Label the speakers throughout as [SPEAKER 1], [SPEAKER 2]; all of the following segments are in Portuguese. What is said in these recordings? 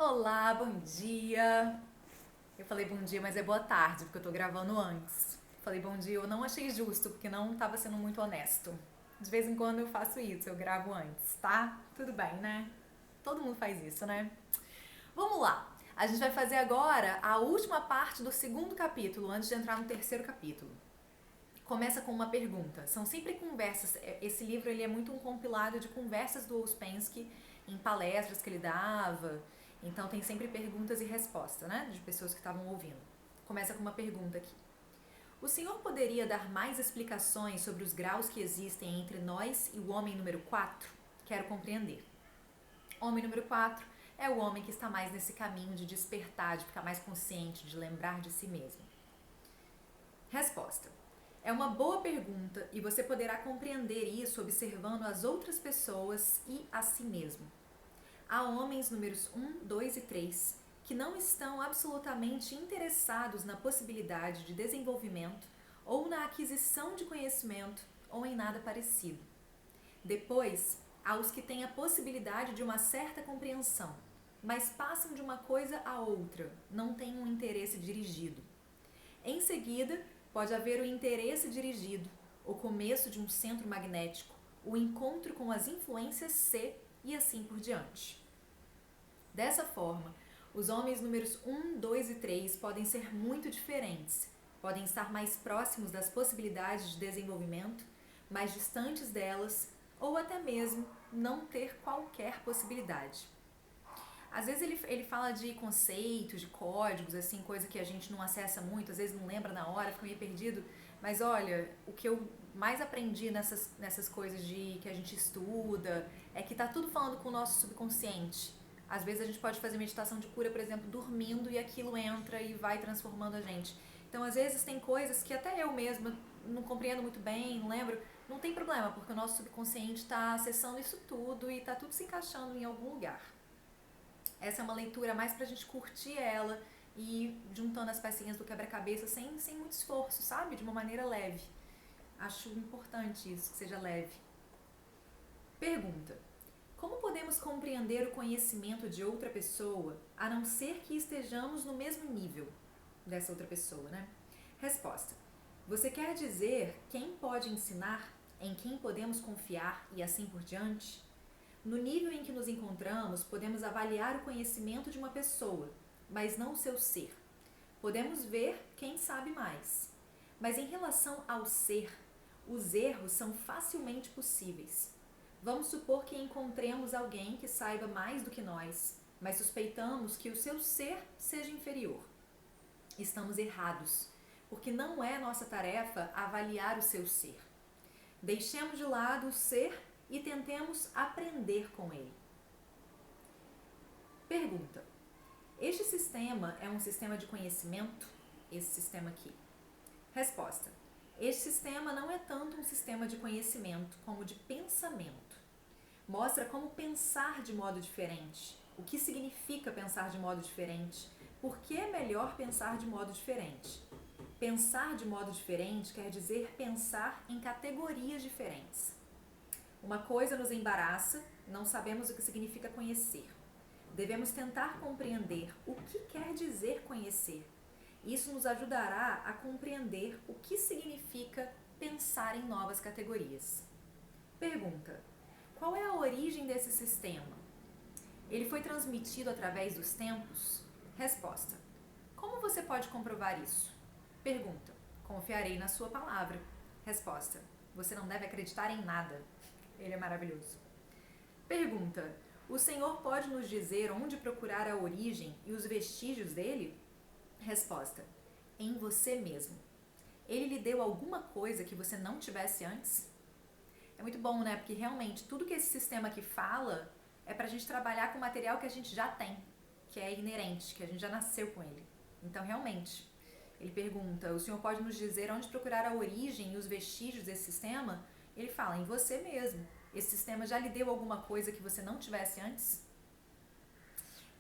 [SPEAKER 1] Olá, bom dia. Eu falei bom dia, mas é boa tarde, porque eu tô gravando antes. Falei bom dia, eu não achei justo, porque não tava sendo muito honesto. De vez em quando eu faço isso, eu gravo antes, tá? Tudo bem, né? Todo mundo faz isso, né? Vamos lá. A gente vai fazer agora a última parte do segundo capítulo, antes de entrar no terceiro capítulo. Começa com uma pergunta. São sempre conversas. Esse livro ele é muito um compilado de conversas do Ouspensky em palestras que ele dava. Então tem sempre perguntas e respostas, né? De pessoas que estavam ouvindo. Começa com uma pergunta aqui. O senhor poderia dar mais explicações sobre os graus que existem entre nós e o homem número 4? Quero compreender. Homem número 4 é o homem que está mais nesse caminho de despertar, de ficar mais consciente, de lembrar de si mesmo. Resposta. É uma boa pergunta e você poderá compreender isso observando as outras pessoas e a si mesmo. Há homens números 1, 2 e 3 que não estão absolutamente interessados na possibilidade de desenvolvimento ou na aquisição de conhecimento ou em nada parecido. Depois, há os que têm a possibilidade de uma certa compreensão, mas passam de uma coisa a outra, não têm um interesse dirigido. Em seguida, pode haver o interesse dirigido, o começo de um centro magnético, o encontro com as influências C e assim por diante. Dessa forma, os homens números 1, 2 e 3 podem ser muito diferentes, podem estar mais próximos das possibilidades de desenvolvimento, mais distantes delas, ou até mesmo não ter qualquer possibilidade. Às vezes ele fala de conceitos, de códigos, assim, coisa que a gente não acessa muito, às vezes não lembra na hora, fica meio perdido. Mas olha, o que eu mais aprendi nessas coisas de que a gente estuda é que tá tudo falando com o nosso subconsciente. Às vezes a gente pode fazer meditação de cura, por exemplo, dormindo e aquilo entra e vai transformando a gente. Então, às vezes tem coisas que até eu mesma não compreendo muito bem, não lembro. Não tem problema, porque o nosso subconsciente está acessando isso tudo e está tudo se encaixando em algum lugar. Essa é uma leitura mais pra gente curtir ela e juntando as pecinhas do quebra-cabeça sem muito esforço, sabe? De uma maneira leve. Acho importante isso, que seja leve. Pergunta. Como podemos compreender o conhecimento de outra pessoa a não ser que estejamos no mesmo nível dessa outra pessoa, né? Resposta. Você quer dizer quem pode ensinar, em quem podemos confiar e assim por diante? No nível em que nos encontramos, podemos avaliar o conhecimento de uma pessoa, mas não o seu ser. Podemos ver quem sabe mais. Mas em relação ao ser, os erros são facilmente possíveis. Vamos supor que encontremos alguém que saiba mais do que nós, mas suspeitamos que o seu ser seja inferior. Estamos errados, porque não é nossa tarefa avaliar o seu ser. Deixemos de lado o ser e tentemos aprender com ele. Pergunta. Este sistema é um sistema de conhecimento? Esse sistema aqui. Resposta. Este sistema não é tanto um sistema de conhecimento como de pensamento. Mostra como pensar de modo diferente, o que significa pensar de modo diferente, por que é melhor pensar de modo diferente. Pensar de modo diferente quer dizer pensar em categorias diferentes. Uma coisa nos embaraça, não sabemos o que significa conhecer. Devemos tentar compreender o que quer dizer conhecer. Isso nos ajudará a compreender o que significa pensar em novas categorias. Pergunta. Qual é a origem desse sistema? Ele foi transmitido através dos tempos? Resposta. Como você pode comprovar isso? Pergunta. Confiarei na sua palavra. Resposta. Você não deve acreditar em nada. Ele é maravilhoso. Pergunta. O Senhor pode nos dizer onde procurar a origem e os vestígios dele? Resposta. Em você mesmo. Ele lhe deu alguma coisa que você não tivesse antes? É muito bom, né? Porque realmente tudo que esse sistema aqui fala é pra gente trabalhar com material que a gente já tem, que é inerente, que a gente já nasceu com ele. Então, realmente, ele pergunta, o Senhor pode nos dizer onde procurar a origem e os vestígios desse sistema? Ele fala, em você mesmo. Esse sistema já lhe deu alguma coisa que você não tivesse antes?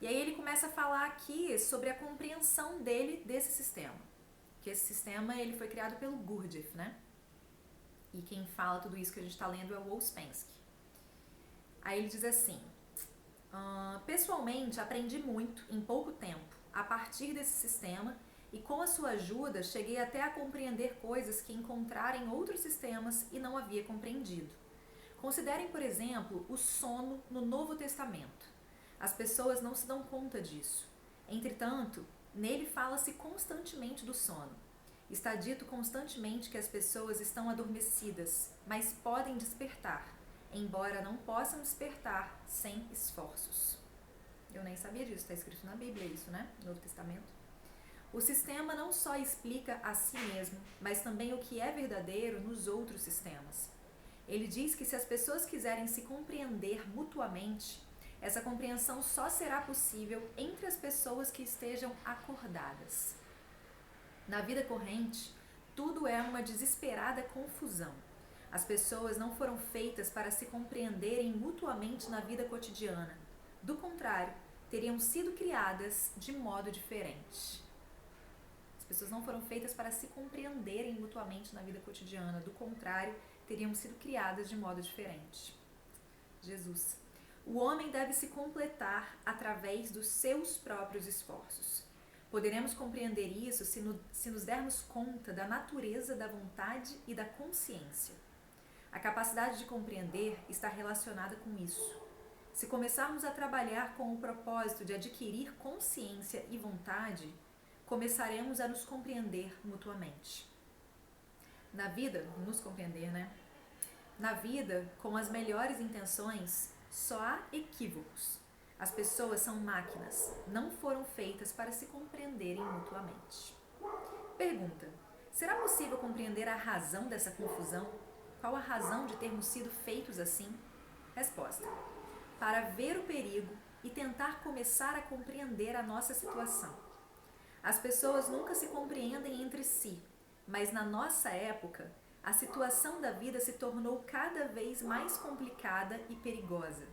[SPEAKER 1] E aí ele começa a falar aqui sobre a compreensão dele desse sistema. Que esse sistema ele foi criado pelo Gurdjieff, né? E quem fala tudo isso que a gente está lendo é o Ouspensky. Aí ele diz assim, Pessoalmente, aprendi muito em pouco tempo a partir desse sistema e com a sua ajuda cheguei até a compreender coisas que encontrara em outros sistemas e não havia compreendido. Considerem, por exemplo, o sono no Novo Testamento. As pessoas não se dão conta disso. Entretanto, nele fala-se constantemente do sono. Está dito constantemente que as pessoas estão adormecidas, mas podem despertar, embora não possam despertar sem esforços. Eu nem sabia disso, está escrito na Bíblia isso, né? No Novo Testamento. O sistema não só explica a si mesmo, mas também o que é verdadeiro nos outros sistemas. Ele diz que se as pessoas quiserem se compreender mutuamente, essa compreensão só será possível entre as pessoas que estejam acordadas. Na vida corrente, tudo é uma desesperada confusão. As pessoas não foram feitas para se compreenderem mutuamente na vida cotidiana. Do contrário, teriam sido criadas de modo diferente. As pessoas não foram feitas para se compreenderem mutuamente na vida cotidiana. Do contrário, teriam sido criadas de modo diferente. Jesus. O homem deve se completar através dos seus próprios esforços. Poderemos compreender isso se nos dermos conta da natureza da vontade e da consciência. A capacidade de compreender está relacionada com isso. Se começarmos a trabalhar com o propósito de adquirir consciência e vontade, começaremos a nos compreender mutuamente. Na vida, nos compreender, né? Na vida, com as melhores intenções, só há equívocos. As pessoas são máquinas, não foram feitas para se compreenderem mutuamente. Pergunta: será possível compreender a razão dessa confusão? Qual a razão de termos sido feitos assim? Resposta: para ver o perigo e tentar começar a compreender a nossa situação. As pessoas nunca se compreendem entre si, mas na nossa época, a situação da vida se tornou cada vez mais complicada e perigosa.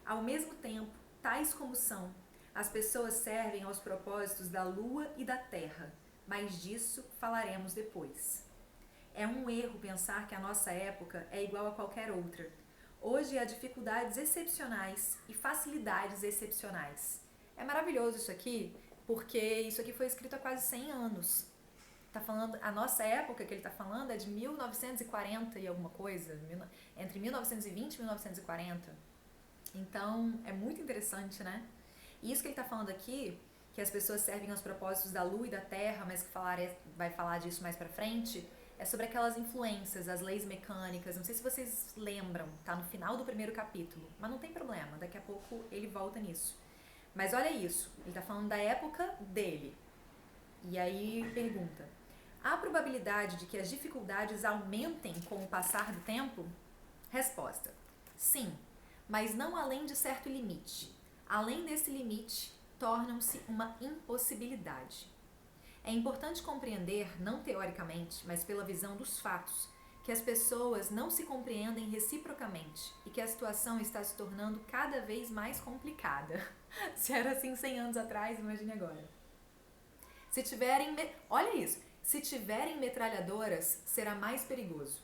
[SPEAKER 1] Ao mesmo tempo, tais como são, as pessoas servem aos propósitos da lua e da terra, mas disso falaremos depois. É um erro pensar que a nossa época é igual a qualquer outra. Hoje há dificuldades excepcionais e facilidades excepcionais. É maravilhoso isso aqui, porque isso aqui foi escrito há quase 100 anos. Tá falando, a nossa época que ele está falando é de 1940 e alguma coisa, entre 1920 e 1940. Então, é muito interessante, né? E isso que ele está falando aqui, que as pessoas servem aos propósitos da lua e da terra, mas que vai falar disso mais pra frente, é sobre aquelas influências, as leis mecânicas. Não sei se vocês lembram, tá no final do primeiro capítulo, mas não tem problema, daqui a pouco ele volta nisso. Mas olha isso, ele está falando da época dele. E aí pergunta: há probabilidade de que as dificuldades aumentem com o passar do tempo? Resposta: sim, mas não além de certo limite. Além desse limite, tornam-se uma impossibilidade. É importante compreender, não teoricamente, mas pela visão dos fatos, que as pessoas não se compreendem reciprocamente e que a situação está se tornando cada vez mais complicada. Se era assim 100 anos atrás, imagine agora. Olha isso, se tiverem metralhadoras, será mais perigoso.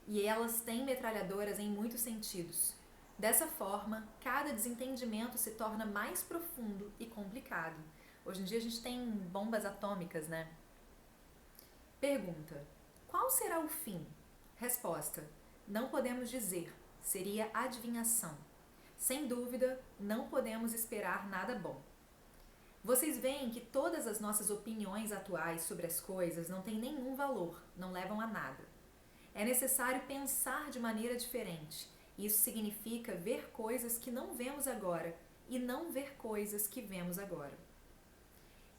[SPEAKER 1] E elas têm metralhadoras em muitos sentidos. Dessa forma, cada desentendimento se torna mais profundo e complicado. Hoje em dia a gente tem bombas atômicas, né? Pergunta: qual será o fim? Resposta: não podemos dizer, seria adivinhação. Sem dúvida, não podemos esperar nada bom. Vocês veem que todas as nossas opiniões atuais sobre as coisas não têm nenhum valor, não levam a nada. É necessário pensar de maneira diferente. Isso significa ver coisas que não vemos agora e não ver coisas que vemos agora.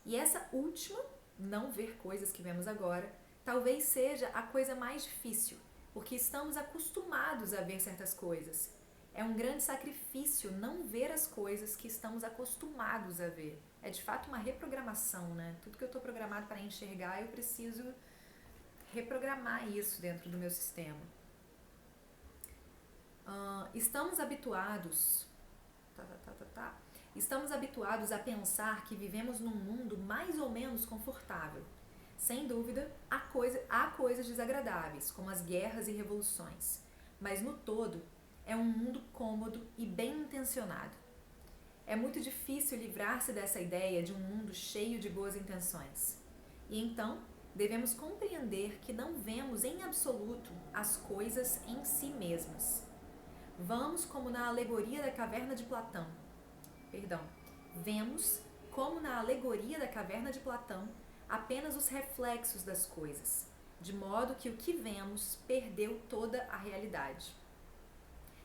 [SPEAKER 1] E essa última, não ver coisas que vemos agora, talvez seja a coisa mais difícil, porque estamos acostumados a ver certas coisas. É um grande sacrifício não ver as coisas que estamos acostumados a ver. É de fato uma reprogramação, né? Tudo que eu estou programado para enxergar, eu preciso reprogramar isso dentro do meu sistema. Estamos habituados a pensar que vivemos num mundo mais ou menos confortável. Sem dúvida, há coisas desagradáveis, como as guerras e revoluções, mas no todo é um mundo cômodo e bem intencionado. É muito difícil livrar-se dessa ideia de um mundo cheio de boas intenções. E então, devemos compreender que não vemos em absoluto as coisas em si mesmas. Vamos como na alegoria da caverna de Platão. Vemos, como na alegoria da caverna de Platão, apenas os reflexos das coisas, de modo que o que vemos perdeu toda a realidade.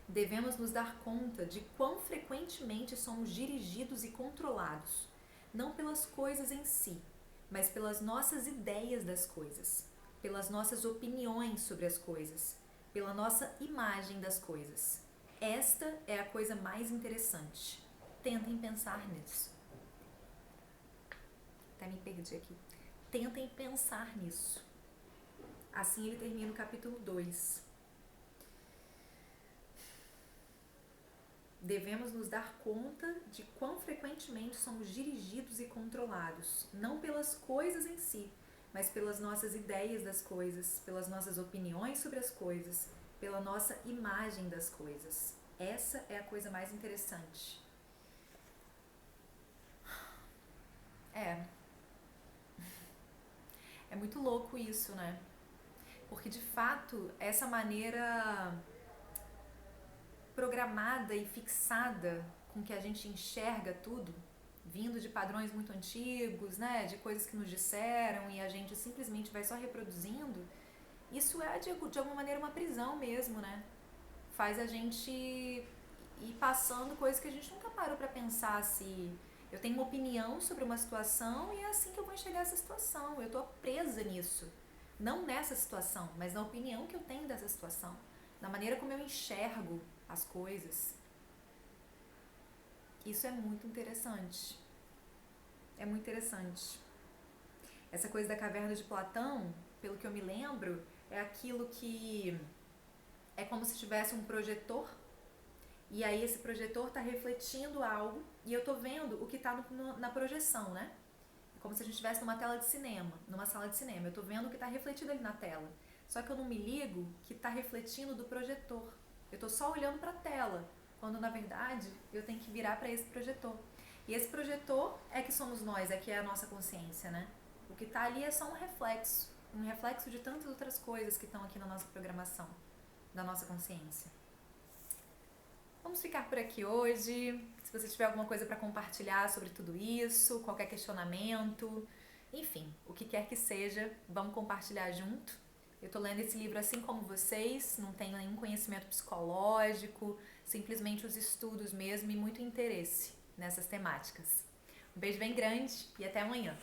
[SPEAKER 1] Devemos nos dar conta de quão frequentemente somos dirigidos e controlados, não pelas coisas em si, mas pelas nossas ideias das coisas, pelas nossas opiniões sobre as coisas, pela nossa imagem das coisas. Esta é a coisa mais interessante. Tentem pensar nisso. Até me perdi aqui. Tentem pensar nisso. Assim ele termina o capítulo 2. Devemos nos dar conta de quão frequentemente somos dirigidos e controlados, não pelas coisas em si, mas pelas nossas ideias das coisas, pelas nossas opiniões sobre as coisas, pela nossa imagem das coisas. Essa é a coisa mais interessante. É muito louco isso, né? Porque de fato, essa maneira programada e fixada com que a gente enxerga tudo, vindo de padrões muito antigos, né, de coisas que nos disseram e a gente simplesmente vai só reproduzindo, isso é de alguma maneira uma prisão mesmo, né? Faz a gente ir passando coisas que a gente nunca parou para pensar se eu tenho uma opinião sobre uma situação e é assim que eu vou enxergar essa situação, eu tô presa nisso. Não nessa situação, mas na opinião que eu tenho dessa situação, na maneira como eu enxergo as coisas. Isso é muito interessante. É muito interessante. Essa coisa da caverna de Platão, pelo que eu me lembro, é aquilo que é como se tivesse um projetor e aí esse projetor está refletindo algo e eu estou vendo o que está na projeção, né? Como se a gente estivesse numa tela de cinema, numa sala de cinema. Eu estou vendo o que está refletido ali na tela. Só que eu não me ligo que está refletindo do projetor. Eu estou só olhando para a tela, quando na verdade eu tenho que virar para esse projetor. E esse projetor é que somos nós, é que é a nossa consciência, né? O que está ali é só um reflexo de tantas outras coisas que estão aqui na nossa programação, da nossa consciência. Vamos ficar por aqui hoje. Se você tiver alguma coisa para compartilhar sobre tudo isso, qualquer questionamento, enfim, o que quer que seja, vamos compartilhar junto. Eu estou lendo esse livro assim como vocês, não tenho nenhum conhecimento psicológico, simplesmente os estudos mesmo e muito interesse nessas temáticas. Um beijo bem grande e até amanhã.